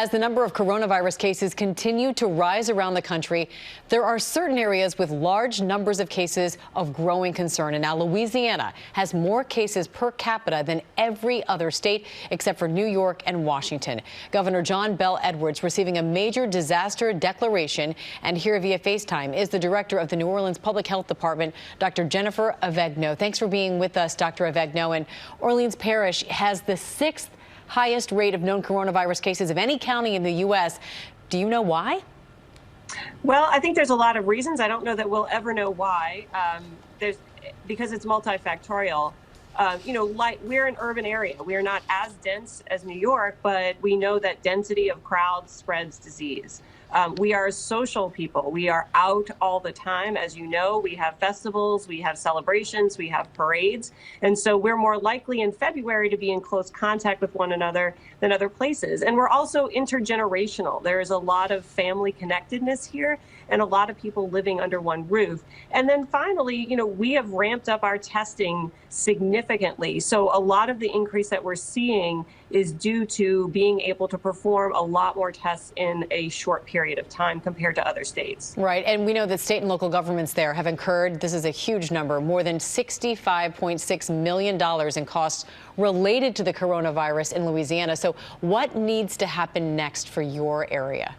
As the number of coronavirus cases continue to rise around the country, there are certain areas with large numbers of cases of growing concern. And now Louisiana has more cases per capita than every other state except for New York and Washington. Governor John Bel Edwards receiving a major disaster declaration. And here via FaceTime is the director of the New Orleans Public Health Department, Dr. Jennifer Avegno. Thanks for being with us, Dr. Avegno. And Orleans Parish has the sixth highest rate of known coronavirus cases of any county in the U.S. Do you know why? Well, I think there's a lot of reasons. I don't know that we'll ever know why. Because it's multifactorial. We're an urban area. We are not as dense as New York, but we know that density of crowds spreads disease. We are social people. We are out all the time. As you know, we have festivals, we have celebrations, we have parades. And so we're more likely in February to be in close contact with one another than other places. And we're also intergenerational. There is a lot of family connectedness here and a lot of people living under one roof. And then finally, we have ramped up our testing significantly. So a lot of the increase that we're seeing is due to being able to perform a lot more tests in a short period of time compared to other states. Right. And we know that state and local governments there have incurred, this is a huge number, more than $65.6 million in costs related to the coronavirus in Louisiana. So what needs to happen next for your area?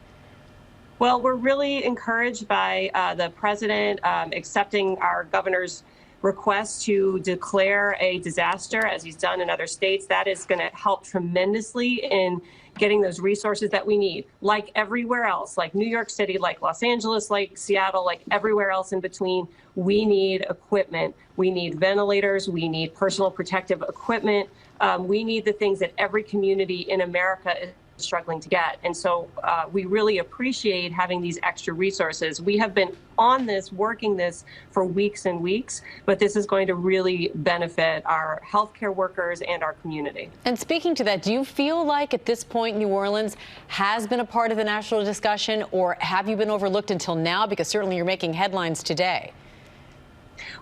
Well, we're really encouraged by the president accepting our governor's request to declare a disaster, as he's done in other states. That is going to help tremendously in getting those resources that we need, like everywhere else, like New York City, like Los Angeles, like Seattle, like everywhere else in between. We need equipment. We need ventilators. We need personal protective equipment. We need the things that every community in America is struggling to get. And so we really appreciate having these extra resources. We have been on this, working this for weeks and weeks, but this is going to really benefit our healthcare workers and our community. And speaking to that, do you feel like at this point New Orleans has been a part of the national discussion, or have you been overlooked until now? Because certainly you're making headlines today.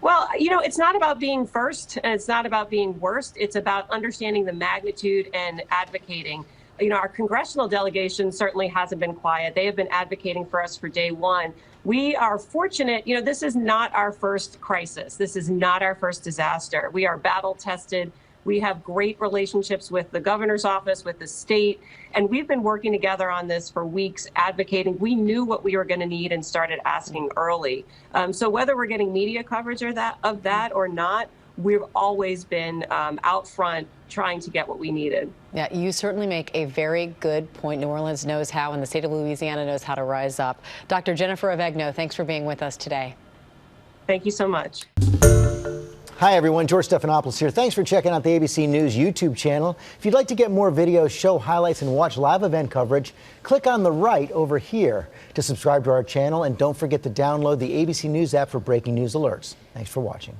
Well, it's not about being first and it's not about being worst. It's about understanding the magnitude and advocating. Our congressional delegation certainly hasn't been quiet. They have been advocating for us for day one. We are fortunate, this is not our first crisis. This is not our first disaster. We are battle tested. We have great relationships with the governor's office, with the state, and we've been working together on this for weeks, advocating. We knew what we were going to need and started asking early. So whether we're getting media coverage of that or not, we've always been out front trying to get what we needed. Yeah, you certainly make a very good point. New Orleans knows how, and the state of Louisiana knows how to rise up. Dr. Jennifer Avegno, thanks for being with us today. Thank you so much. Hi, everyone. George Stephanopoulos here. Thanks for checking out the ABC News YouTube channel. If you'd like to get more videos, show highlights, and watch live event coverage, click on the right over here to subscribe to our channel. And don't forget to download the ABC News app for breaking news alerts. Thanks for watching.